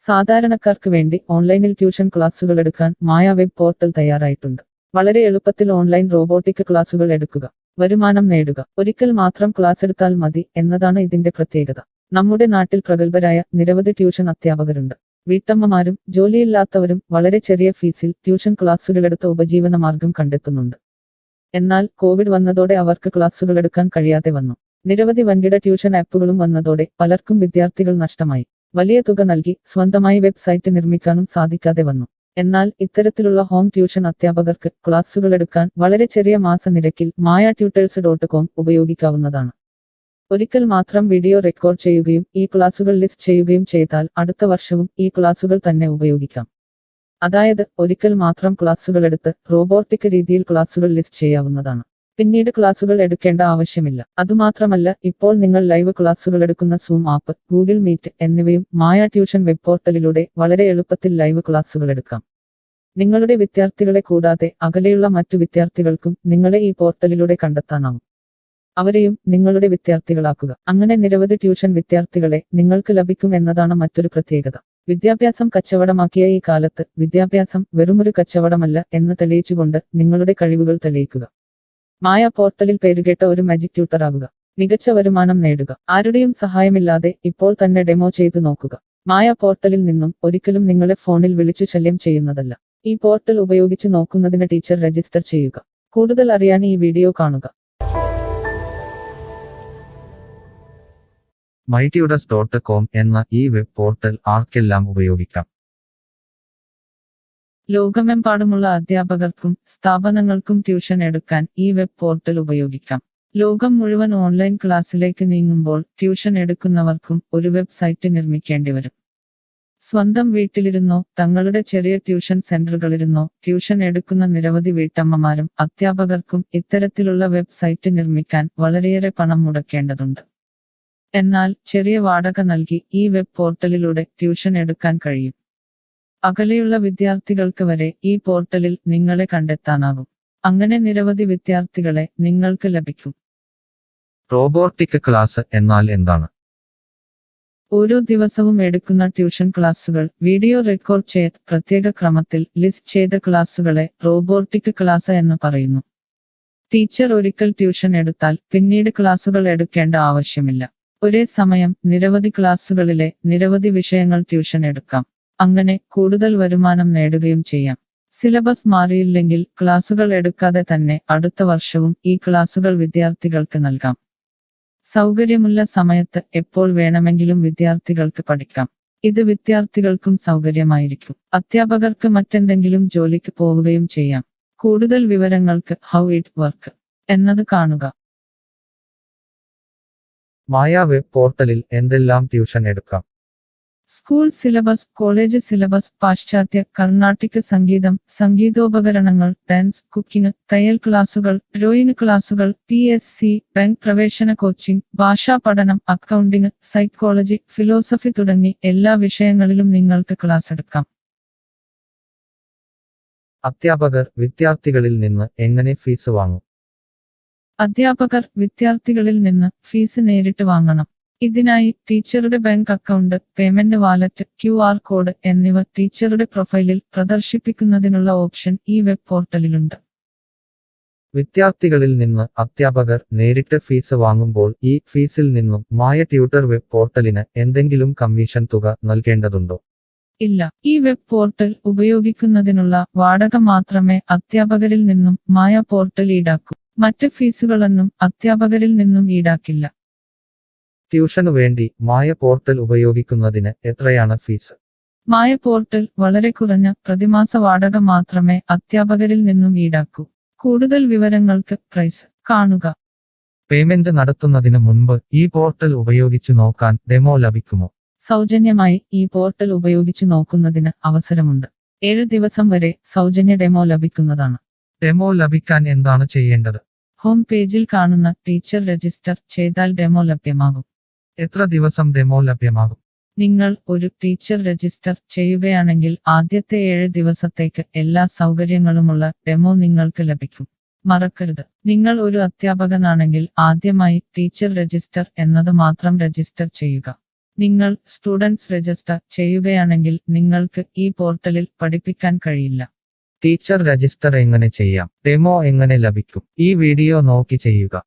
സാധാരണക്കാർക്ക് വേണ്ടി ഓൺലൈനിൽ ട്യൂഷൻ ക്ലാസുകൾ എടുക്കാൻ മായ വെബ് പോർട്ടൽ തയ്യാറായിട്ടുണ്ട്. വളരെ എളുപ്പത്തിൽ ഓൺലൈൻ റോബോട്ടിക് ക്ലാസുകൾ എടുക്കുക, വരുമാനം നേടുക. ഒരിക്കൽ മാത്രം ക്ലാസ് എടുത്താൽ മതി എന്നതാണ് ഇതിന്റെ പ്രത്യേകത. നമ്മുടെ നാട്ടിൽ പ്രഗത്ഭരായ നിരവധി ട്യൂഷൻ അധ്യാപകരുണ്ട്. വീട്ടമ്മമാരും ജോലിയില്ലാത്തവരും വളരെ ചെറിയ ഫീസിൽ ട്യൂഷൻ ക്ലാസുകളെടുത്ത് ഉപജീവന മാർഗം കണ്ടെത്തുന്നുണ്ട്. എന്നാൽ കോവിഡ് വന്നതോടെ അവർക്ക് ക്ലാസുകൾ എടുക്കാൻ കഴിയാതെ വന്നു. നിരവധി വൻകിട ട്യൂഷൻ ആപ്പുകളും വന്നതോടെ പലർക്കും വിദ്യാർത്ഥികൾ നഷ്ടമായി. വലിയ തുക നൽകി സ്വന്തമായി വെബ്സൈറ്റ് നിർമ്മിക്കാനും സാധിക്കാതെ വന്നു. എന്നാൽ ഇത്തരത്തിലുള്ള ഹോം ട്യൂഷൻ അധ്യാപകർക്ക് ക്ലാസുകൾ എടുക്കാൻ വളരെ ചെറിയ മാസ നിരക്കിൽ mayatutors.com ഉപയോഗിക്കാവുന്നതാണ്. ഒരിക്കൽ മാത്രം വീഡിയോ റെക്കോർഡ് ചെയ്യുകയും ഈ ക്ലാസുകൾ ലിസ്റ്റ് ചെയ്യുകയും ചെയ്താൽ അടുത്ത വർഷവും ഈ ക്ലാസുകൾ തന്നെ ഉപയോഗിക്കാം. അതായത് ഒരിക്കൽ മാത്രം ക്ലാസുകൾ എടുത്ത് റോബോട്ടിക് രീതിയിൽ ക്ലാസുകൾ ലിസ്റ്റ് ചെയ്യാവുന്നതാണ്. പിന്നീട് ക്ലാസുകൾ എടുക്കേണ്ട ആവശ്യമില്ല. അതുമാത്രമല്ല, ഇപ്പോൾ നിങ്ങൾ ലൈവ് ക്ലാസുകൾ എടുക്കുന്ന സൂം ആപ്പ്, ഗൂഗിൾ മീറ്റ് എന്നിവയും മായ ട്യൂഷൻ വെബ് പോർട്ടലിലൂടെ വളരെ എളുപ്പത്തിൽ ലൈവ് ക്ലാസുകൾ എടുക്കാം. നിങ്ങളുടെ വിദ്യാർത്ഥികളെ കൂടാതെ അകലെയുള്ള മറ്റു വിദ്യാർത്ഥികൾക്കും നിങ്ങളെ ഈ പോർട്ടലിലൂടെ കണ്ടെത്താനാവും. അവരെയും നിങ്ങളുടെ വിദ്യാർത്ഥികളാക്കുക. അങ്ങനെ നിരവധി ട്യൂഷൻ വിദ്യാർത്ഥികളെ നിങ്ങൾക്ക് ലഭിക്കും എന്നതാണ് മറ്റൊരു പ്രത്യേകത. വിദ്യാഭ്യാസം കച്ചവടമാക്കിയ ഈ കാലത്ത് വിദ്യാഭ്യാസം വെറുമൊരു കച്ചവടമല്ല എന്ന് തെളിയിച്ചുകൊണ്ട് നിങ്ങളുടെ കഴിവുകൾ തെളിയിക്കുക. മായ പോർട്ടലിൽ പേരുകേട്ട ഒരു മാജിക് ട്യൂട്ടർ ആകുക. മികച്ച വരുമാനം നേടുക. ആരുടെയും സഹായമില്ലാതെ ഇപ്പോൾ തന്നെ ഡെമോ ചെയ്തു നോക്കുക. മായ പോർട്ടലിൽ നിന്നും ഒരിക്കലും നിങ്ങളെ ഫോണിൽ വിളിച്ചു ശല്യം ചെയ്യുന്നതല്ല. ഈ പോർട്ടൽ ഉപയോഗിച്ച് നോക്കുന്നതിന് ടീച്ചർ രജിസ്റ്റർ ചെയ്യുക. കൂടുതൽ അറിയാൻ ഈ വീഡിയോ കാണുക. mytutors.com എന്ന ഈ വെബ് പോർട്ടൽ ആർക്കെല്ലാം ഉപയോഗിക്കാം? ലോകമെമ്പാടുമുള്ള അധ്യാപകർക്കും സ്ഥാപനങ്ങൾക്കും ട്യൂഷൻ എടുക്കാൻ ഈ വെബ് പോർട്ടൽ ഉപയോഗിക്കാം. ലോകം മുഴുവൻ ഓൺലൈൻ ക്ലാസ്സിലേക്ക് നീങ്ങുമ്പോൾ ട്യൂഷൻ എടുക്കുന്നവർക്കും ഒരു വെബ്സൈറ്റ് നിർമ്മിക്കേണ്ടി വരും. സ്വന്തം വീട്ടിലിരുന്നോ തങ്ങളുടെ ചെറിയ ട്യൂഷൻ സെന്ററുകളിലിരുന്നോ ട്യൂഷൻ എടുക്കുന്ന നിരവധി വീട്ടമ്മമാരും അധ്യാപകർക്കും ഇത്തരത്തിലുള്ള വെബ്സൈറ്റ് നിർമ്മിക്കാൻ വളരെയേറെ പണം മുടക്കേണ്ടതുണ്ട്. എന്നാൽ ചെറിയ വാടക നൽകി ഈ വെബ് പോർട്ടലിലൂടെ ട്യൂഷൻ എടുക്കാൻ കഴിയും. അകലെയുള്ള വിദ്യാർത്ഥികൾക്ക് വരെ ഈ പോർട്ടലിൽ നിങ്ങളെ കണ്ടെത്താനാകും. അങ്ങനെ നിരവധി വിദ്യാർത്ഥികളെ നിങ്ങൾക്ക് ലഭിക്കും. റോബോട്ടിക് ക്ലാസ് എന്നാൽ എന്താണ്? ഓരോ ദിവസവും എടുക്കുന്ന ട്യൂഷൻ ക്ലാസുകൾ വീഡിയോ റെക്കോർഡ് ചെയ്ത് പ്രത്യേക ക്രമത്തിൽ ലിസ്റ്റ് ചെയ്ത ക്ലാസുകളെ റോബോട്ടിക് ക്ലാസ് എന്ന് പറയുന്നു. ടീച്ചർ ഒരിക്കൽ ട്യൂഷൻ എടുത്താൽ പിന്നീട് ക്ലാസുകൾ എടുക്കേണ്ട ആവശ്യമില്ല. ഒരേ സമയം നിരവധി ക്ലാസുകളിലെ നിരവധി വിഷയങ്ങൾ ട്യൂഷൻ എടുക്കാം. അങ്ങനെ കൂടുതൽ വരുമാനം നേടുകയും ചെയ്യാം. സിലബസ് മാറിയില്ലെങ്കിൽ ക്ലാസുകൾ എടുക്കാതെ തന്നെ അടുത്ത വർഷവും ഈ ക്ലാസുകൾ വിദ്യാർത്ഥികൾക്ക് നൽകാം. സൗകര്യമുള്ള സമയത്ത് എപ്പോൾ വേണമെങ്കിലും വിദ്യാർത്ഥികൾക്ക് പഠിക്കാം. ഇത് വിദ്യാർത്ഥികൾക്കും സൗകര്യമായിരിക്കും. അധ്യാപകർക്ക് മറ്റെന്തെങ്കിലും ജോലിക്ക് പോവുകയും ചെയ്യാം. കൂടുതൽ വിവരങ്ങൾക്ക് ഹൗ ഇറ്റ് വർക്ക് എന്നത് കാണുക. മായ വെബ് പോർട്ടലിൽ എന്തെല്ലാം ട്യൂഷൻ എടുക്കാം? സ്കൂൾ സിലബസ്, കോളേജ് സിലബസ്, പാശ്ചാത്യ, കർണാട്ടിക് സംഗീതം, സംഗീതോപകരണങ്ങൾ, ഡാൻസ്, കുക്കിംഗ്, തയ്യൽ ക്ലാസുകൾ, ഡ്രോയിങ് ക്ലാസുകൾ, PSC, ബാങ്ക് പ്രവേശന കോച്ചിംഗ്, ഭാഷാ പഠനം, അക്കൗണ്ടിംഗ്, സൈക്കോളജി, ഫിലോസഫി തുടങ്ങി എല്ലാ വിഷയങ്ങളിലും നിങ്ങൾക്ക് ക്ലാസ് എടുക്കാം. അധ്യാപകർ വിദ്യാർത്ഥികളിൽ നിന്ന് എങ്ങനെ ഫീസ് വാങ്ങും? അധ്യാപകർ വിദ്യാർത്ഥികളിൽ നിന്ന് ഫീസ് നേരിട്ട് വാങ്ങണം. ഇതിനായി ടീച്ചറുടെ bank account, payment wallet, QR code എന്നിവ ടീച്ചറുടെ പ്രൊഫൈലിൽ പ്രദർശിപ്പിക്കുന്നതിനുള്ള ഓപ്ഷൻ ഈ വെബ് പോർട്ടലിലുണ്ട്. വിദ്യാർത്ഥികളിൽ നിന്ന് അധ്യാപകർ നേരിട്ട് ഫീസ് വാങ്ങുമ്പോൾ ഈ ഫീസിൽ നിന്നും മായ ട്യൂട്ടർ വെബ് പോർട്ടലിന് എന്തെങ്കിലും കമ്മീഷൻ തുക നൽകേണ്ടതുണ്ടോ? ഇല്ല. ഈ വെബ് പോർട്ടൽ ഉപയോഗിക്കുന്നതിനുള്ള വാടക മാത്രമേ അധ്യാപകരിൽ നിന്നും മായ പോർട്ടൽ ഈടാക്കൂ. മറ്റ് ഫീസുകളൊന്നും അധ്യാപകരിൽ നിന്നും ഈടാക്കില്ല. ട്യൂഷനു വേണ്ടി മായ പോർട്ടൽ ഉപയോഗിക്കുന്നതിന് എത്രയാണ് ഫീസ്? മായ പോർട്ടൽ വളരെ കുറഞ്ഞ പ്രതിമാസ വാടക മാത്രമേ അധ്യാപകരിൽ നിന്നും ഈടാക്കൂ. കൂടുതൽ വിവരങ്ങൾക്ക് പ്രൈസ് കാണുക. പേയ്മെന്റ് നടത്തുന്നതിന് മുൻപ് ഈ പോർട്ടൽ ഉപയോഗിച്ചു നോക്കാൻ ഡെമോ ലഭിക്കുമോ? സൗജന്യമായി ഈ പോർട്ടൽ ഉപയോഗിച്ചു നോക്കുന്നതിന് അവസരമുണ്ട്. 7 ദിവസം വരെ സൗജന്യ ഡെമോ ലഭിക്കുന്നതാണ്. ഡെമോ ലഭിക്കാൻ എന്താണ് ചെയ്യേണ്ടത്? ഹോം പേജിൽ കാണുന്ന ടീച്ചർ രജിസ്റ്റർ ചെയ്താൽ ഡെമോ ലഭ്യമാകും. എത്ര ദിവസം ഡെമോ ലഭ്യമാകും? നിങ്ങൾ ഒരു ടീച്ചർ രജിസ്റ്റർ ചെയ്യുകയാണെങ്കിൽ ആദ്യത്തെ 7 ദിവസത്തേക്ക് എല്ലാ സൗകര്യങ്ങളുമുള്ള ഡെമോ നിങ്ങൾക്ക് ലഭിക്കും. മറക്കരുത്, നിങ്ങൾ ഒരു അധ്യാപകനാണെങ്കിൽ ആദ്യമായി ടീച്ചർ രജിസ്റ്റർ എന്നത് മാത്രം രജിസ്റ്റർ ചെയ്യുക. നിങ്ങൾ സ്റ്റുഡൻസ് രജിസ്റ്റർ ചെയ്യുകയാണെങ്കിൽ നിങ്ങൾക്ക് ഈ പോർട്ടലിൽ പഠിപ്പിക്കാൻ കഴിയില്ല. ടീച്ചർ രജിസ്റ്റർ എങ്ങനെ ചെയ്യാം? ഡെമോ എങ്ങനെ ലഭിക്കും? ഈ വീഡിയോ നോക്കി ചെയ്യുക.